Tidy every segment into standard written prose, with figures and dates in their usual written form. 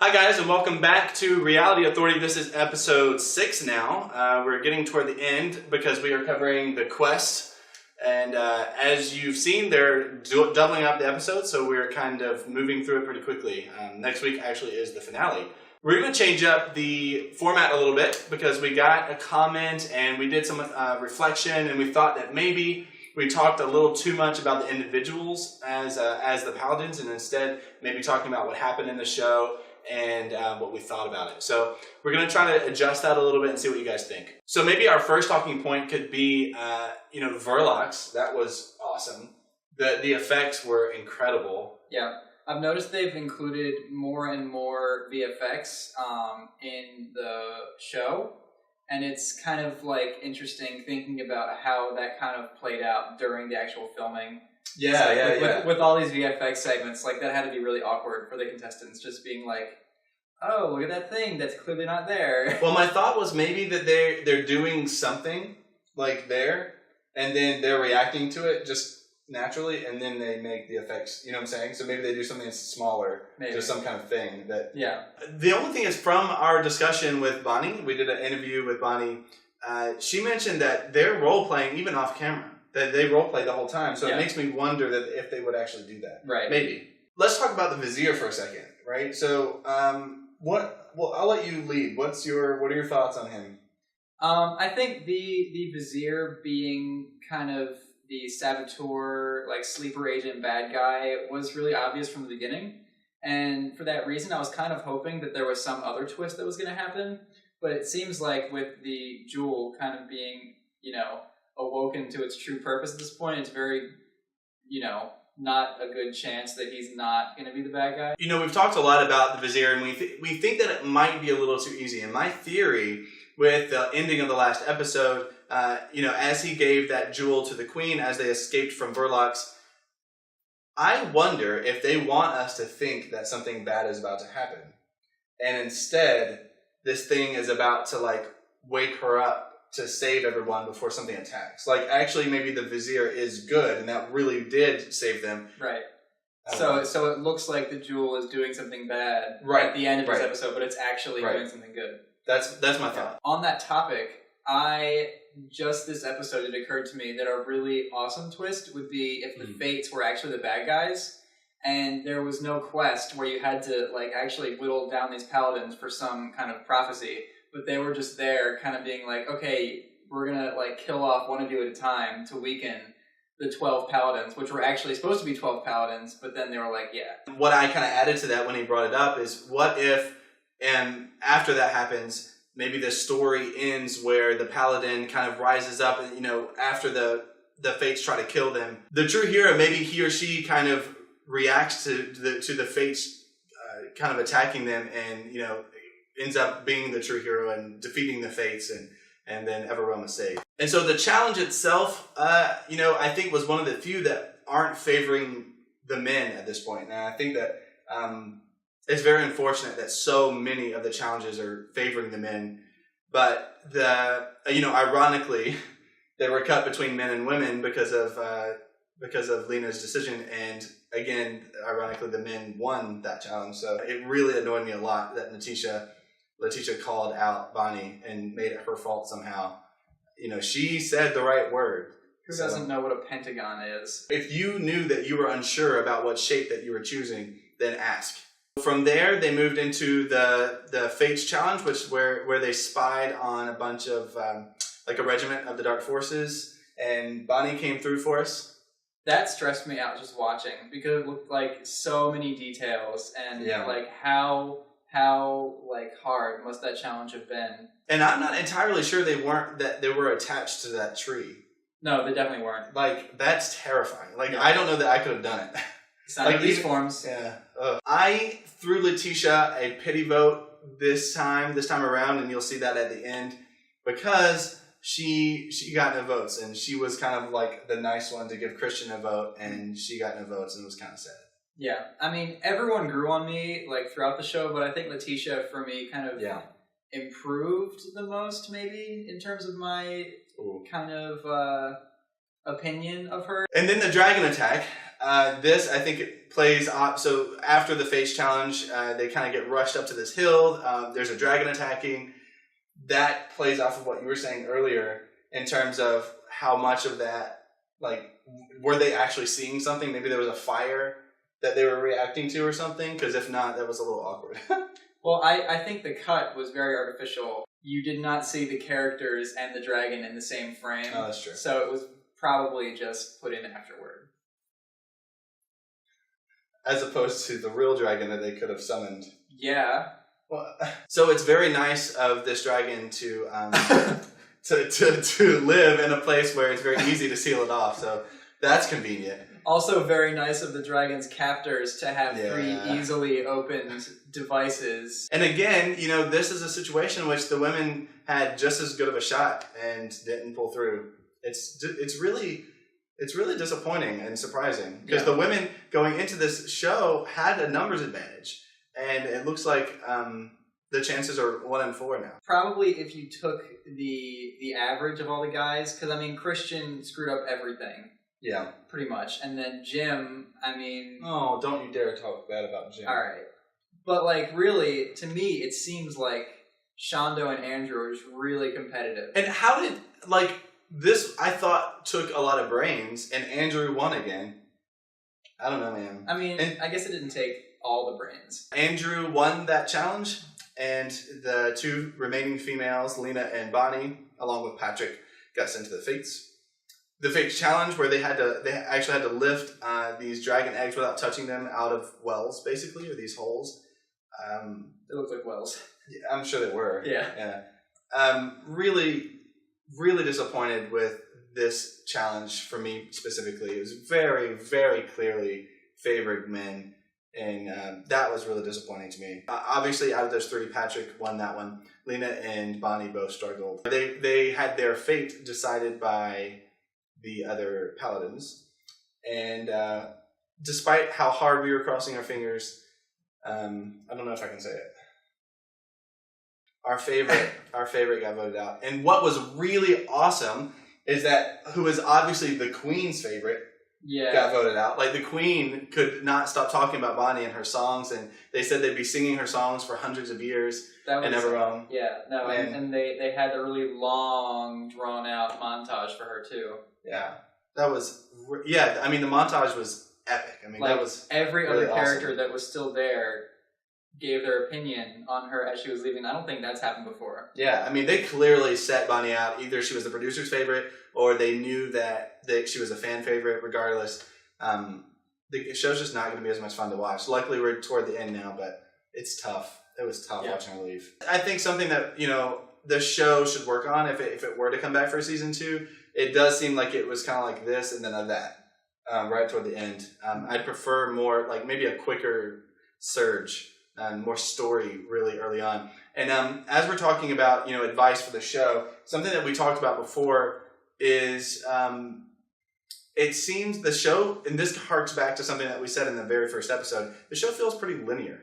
Hi guys, and welcome back to Reality Authority. This is episode 6 now. We're getting toward the end because we are covering the quest. And as you've seen, they're doubling up the episodes, so we're kind of moving through it pretty quickly. Next week actually is the finale. We're going to change up the format a little bit because we got a comment and we did some reflection, and we thought that maybe we talked a little too much about the individuals as the paladins, and instead maybe talking about what happened in the show and what we thought about it. So we're going to try to adjust that a little bit and see what you guys think. So maybe our first talking point could be, Verlox. That was awesome. The effects were incredible. Yeah, I've noticed they've included more and more VFX in the show, and it's kind of like interesting thinking about how that kind of played out during the actual filming. With all these VFX segments, like that had to be really awkward for the contestants, just being like, "Oh, look at that thing that's clearly not there." Well, my thought was maybe that they're doing something like there, and then they're reacting to it just naturally, and then they make the effects. You know what I'm saying? So maybe they do something that's smaller, just some kind of thing that. Yeah. The only thing is, from our discussion with Bonnie, we did an interview with Bonnie. She mentioned that they're role playing even off camera. That they role play the whole time, so it makes me wonder that if they would actually do that. Right. Maybe. Let's talk about the Vizier for a second, right? So, Well, I'll let you lead. What are your thoughts on him? I think the Vizier being kind of the saboteur, like sleeper agent bad guy was really obvious from the beginning, and for that reason, I was kind of hoping that there was some other twist that was going to happen. But it seems like with the jewel kind of being, awoken to its true purpose at this point, it's very, not a good chance that he's not going to be the bad guy. We've talked a lot about the Vizier, and we think that it might be a little too easy. And my theory with the ending of the last episode, as he gave that jewel to the queen as they escaped from Verlox, I wonder if they want us to think that something bad is about to happen. And instead, this thing is about to, wake her up to save everyone before something attacks. Actually, maybe the Vizier is good, and that really did save them. Right. So it looks like the jewel is doing something bad at the end of this episode, but it's actually doing something good. That's my thought. On that topic, this episode, it occurred to me that a really awesome twist would be if the Fates were actually the bad guys, and there was no quest where you had to actually whittle down these paladins for some kind of prophecy. But they were just there kind of being like, okay, we're going to kill off one of you at a time to weaken the 12 paladins, which were actually supposed to be 12 paladins, but then they were like, yeah. What I kind of added to that when he brought it up is, what if, and after that happens, maybe the story ends where the paladin kind of rises up and, after the Fates try to kill them, the true hero, maybe he or she kind of reacts to the Fates kind of attacking them and, ends up being the true hero and defeating the Fates, and then everyone was saved. And so the challenge itself, I think was one of the few that aren't favoring the men at this point. And I think that it's very unfortunate that so many of the challenges are favoring the men. But ironically, they were cut between men and women because of Lena's decision. And again, ironically, the men won that challenge. So it really annoyed me a lot that Letitia called out Bonnie and made it her fault somehow. She said the right word. Who doesn't know what a pentagon is? If you knew that you were unsure about what shape that you were choosing, then ask. From there, they moved into the Fates challenge, where they spied on a bunch of, a regiment of the Dark Forces, and Bonnie came through for us. That stressed me out just watching, because it looked like so many details, and how hard must that challenge have been? And I'm not entirely sure they were attached to that tree. No, they definitely weren't. That's terrifying. I don't know that I could have done it. Sign these forms. Yeah. I threw Letitia a pity vote this time around, and you'll see that at the end, because she got no votes, and she was kind of the nice one to give Christian a vote, and she got no votes, and it was kind of sad. Yeah, I mean, everyone grew on me throughout the show, but I think Letitia, for me, kind of improved the most, maybe, in terms of my kind of opinion of her. And then the dragon attack. This, I think, it plays off. So after the face challenge, they kind of get rushed up to this hill. There's a dragon attacking. That plays off of what you were saying earlier in terms of how much of that, like, were they actually seeing something? Maybe there was a fire that they were reacting to or something, because if not, that was a little awkward. Well, I think the cut was very artificial. You did not see the characters and the dragon in the same frame. Oh, that's true. So it was probably just put in afterward. As opposed to the real dragon that they could have summoned. Yeah. Well, so it's very nice of this dragon to to live in a place where it's very easy to seal it off. So that's convenient. Also very nice of the dragon's captors to have 3 easily opened devices. And again, you know, this is a situation in which the women had just as good of a shot and didn't pull through. It's really disappointing and surprising because the women going into this show had a numbers advantage, and it looks like the chances are 1 in 4 now. Probably if you took the average of all the guys, because I mean Christian screwed up everything. Yeah, pretty much, and then Jim. I mean, oh, don't you dare talk bad about Jim. All right, but like really, to me, it seems like Shondo and Andrew are just really competitive. And how did this? I thought took a lot of brains, and Andrew won again. I don't know, man. I mean, I guess it didn't take all the brains. Andrew won that challenge, and the 2 remaining females, Lena and Bonnie, along with Patrick, got sent to the Fates. The Fates challenge, where they actually had to lift these dragon eggs without touching them out of wells, basically, or these holes. They looked like wells. Yeah, I'm sure they were. Yeah. Really, really disappointed with this challenge for me specifically. It was very, very clearly favored men, and that was really disappointing to me. Obviously, out of those 3, Patrick won that one. Lena and Bonnie both struggled. They had their fate decided by the other paladins, and despite how hard we were crossing our fingers, I don't know if I can say it. Our favorite got voted out. And what was really awesome is that who was obviously the Queen's favorite got voted out. Like, the Queen could not stop talking about Bonnie and her songs, and they said they'd be singing her songs for hundreds of years and never wrong. Yeah, no, and they had a really long, drawn-out montage for her, too. Yeah, that was... Yeah, I mean, the montage was epic. I mean, like, that was every really other character awesome. that was still there gave their opinion on her as she was leaving. I don't think that's happened before. Yeah, I mean, they clearly set Bonnie out. Either she was the producer's favorite, or they knew that she was a fan favorite. Regardless, the show's just not going to be as much fun to watch. Luckily, we're toward the end now, but it's tough. It was tough watching her leave. I think something that, you know, the show should work on, if it were to come back for season 2, it does seem like it was kind of like this and then of that, right toward the end. I'd prefer more, like, maybe a quicker surge. More story really early on. And as we're talking about, you know, advice for the show, something that we talked about before is it seems the show, and this harks back to something that we said in the very first episode, the show feels pretty linear.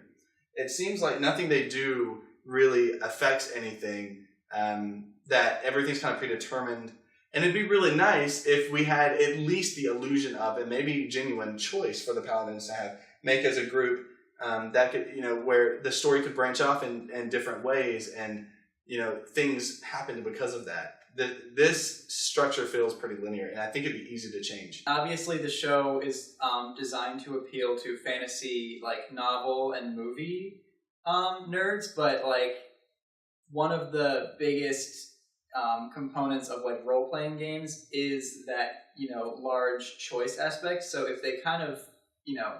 It seems like nothing they do really affects anything, that everything's kind of predetermined. And it'd be really nice if we had at least the illusion of, and maybe genuine choice for the Paladins to make as a group, that could, you know, where the story could branch off in different ways, and, you know, things happened because of that. This structure feels pretty linear, and I think it'd be easy to change. Obviously, the show is designed to appeal to fantasy, like, novel and movie nerds, but, like, one of the biggest components of, like, role-playing games is that, you know, large choice aspect. So if they kind of, you know,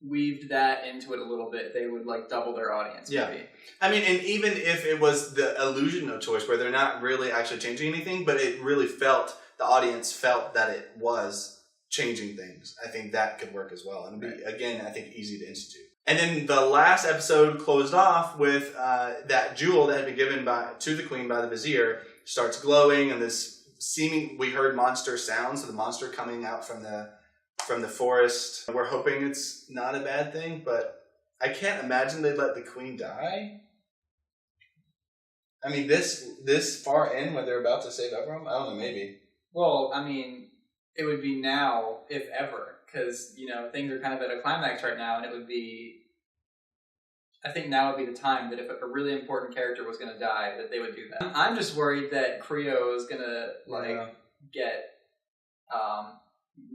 weaved that into it a little bit, they would, like, double their audience, maybe. I mean, and even if it was the illusion of choice, where they're not really actually changing anything, but it really felt, the audience felt that it was changing things, I think that could work as well. And it'd be, again, I think easy to institute. And then the last episode closed off with that jewel that had been given to the Queen by the Vizier starts glowing, and this we heard monster sounds, so the monster coming out from the forest. We're hoping it's not a bad thing, but I can't imagine they'd let the Queen die. I mean, this far in when they're about to save everyone? I don't know, maybe. Well, I mean, it would be now, if ever. because, things are kind of at a climax right now, and I think now would be the time that if a really important character was going to die, that they would do that. I'm just worried that Creo is going to, get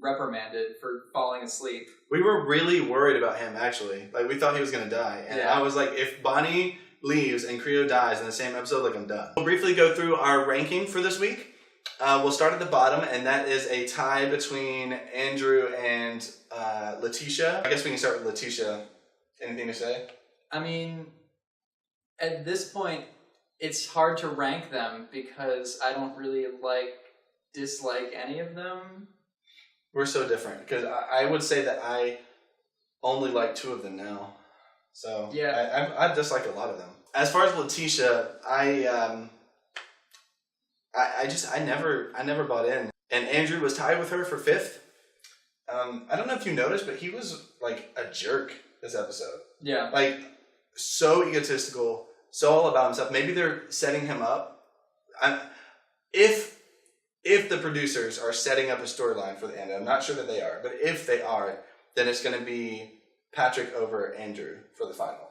reprimanded for falling asleep. We were really worried about him, actually. Like, we thought he was going to die. And I was like, if Bonnie leaves and Creo dies in the same episode, like, I'm done. We'll briefly go through our ranking for this week. We'll start at the bottom, and that is a tie between Andrew and Letitia. I guess we can start with Letitia. Anything to say? I mean, at this point, it's hard to rank them because I don't really dislike any of them. We're so different, because I would say that I only like 2 of them now. So yeah, I dislike a lot of them. As far as Letitia, I never bought in. And Andrew was tied with her for 5th. I don't know if you noticed, but he was like a jerk this episode. Yeah. Like, so egotistical, so all about himself. Maybe they're setting him up. If the producers are setting up a storyline for the end, I'm not sure that they are, but if they are, then it's going to be Patrick over Andrew for the final.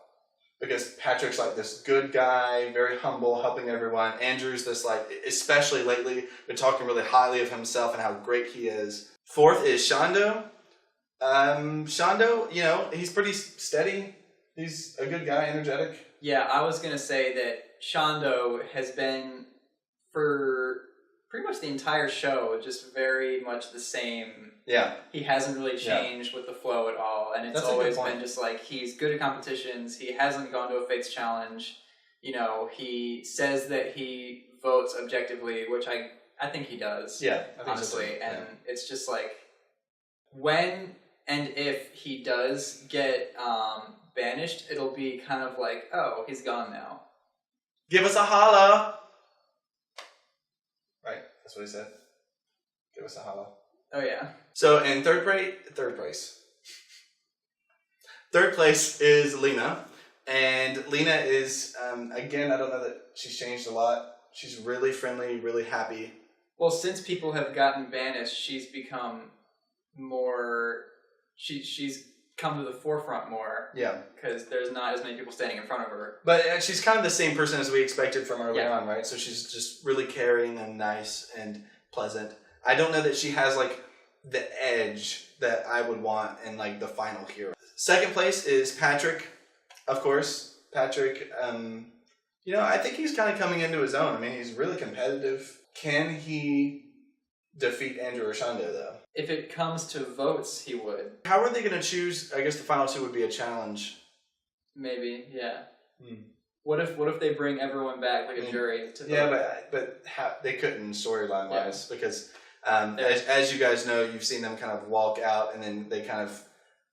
Because Patrick's like this good guy, very humble, helping everyone. Andrew's this, like, especially lately, been talking really highly of himself and how great he is. 4th is Shondo. Shondo, he's pretty steady. He's a good guy, energetic. Yeah, I was going to say that Shondo has been, for pretty much the entire show, just very much the same. Yeah. He hasn't really changed with the flow at all. And it's always been just like, he's good at competitions. He hasn't gone to a Fates challenge. He says that he votes objectively, which I think he does. Yeah. Honestly. So. And it's just like, when and if he does get banished, it'll be kind of like, oh, he's gone now. Give us a holla. Right, that's what he said. Give us a holla. Oh yeah. So in third place is Lena, and Lena is again, I don't know that she's changed a lot. She's really friendly, really happy. Well, since people have gotten banished, she's become more. She's come to the forefront more. Yeah. Because there's not as many people standing in front of her. But she's kind of the same person as we expected from early on, right? So she's just really caring and nice and pleasant. I don't know that she has, like, the edge that I would want in, like, the final hero. Second place is Patrick, of course. Patrick, I think he's kind of coming into his own. I mean, he's really competitive. Can he defeat Andrew or Shondo, though? If it comes to votes, he would. How are they going to choose? I guess the final 2 would be a challenge. Maybe, yeah. What if they bring everyone back, like a jury? To but they couldn't storyline-wise because as you guys know, you've seen them kind of walk out and then they kind of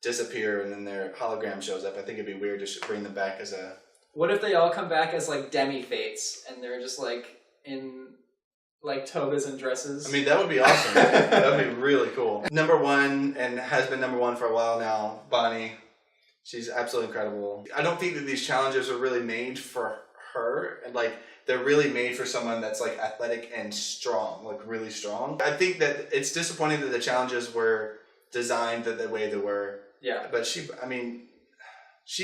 disappear and then their hologram shows up. I think it'd be weird to bring them back as a... What if they all come back as, like, demi-fates and they're just, like, in... like togas and dresses. I mean, that would be awesome. That would be really cool. Number 1, and has been number 1 for a while now, Bonnie. She's absolutely incredible. I don't think that these challenges are really made for her. And like, they're really made for someone that's like athletic and strong, like really strong. I think that it's disappointing that the challenges were designed the way they were. Yeah. But she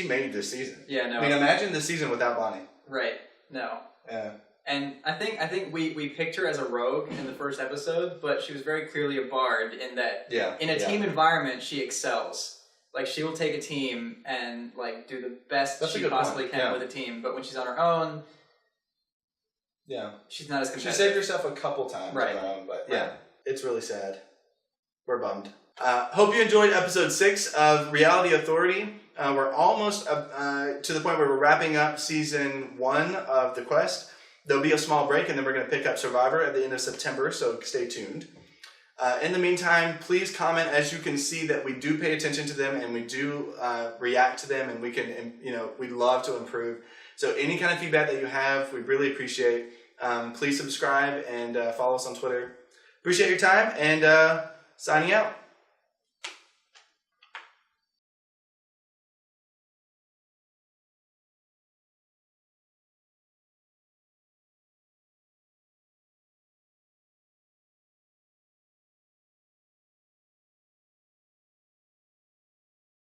made this season. Yeah, no. I mean, imagine this season without Bonnie. Right. No. Yeah. And I think we picked her as a rogue in the first episode, but she was very clearly a bard in that in a team environment she excels. Like, she will take a team and like do the best she possibly can with a team, but when she's on her own, she's not as competitive. She saved herself a couple times on her own, but it's really sad. We're bummed. Hope you enjoyed episode 6 of Reality Authority. We're almost to the point where we're wrapping up season 1 of The Quest. There'll be a small break, and then we're going to pick up Survivor at the end of September, so stay tuned. In the meantime, please comment. As you can see, that we do pay attention to them, and we do react to them, and we can, we'd love to improve. So any kind of feedback that you have, we really appreciate. Please subscribe and follow us on Twitter. Appreciate your time, and signing out.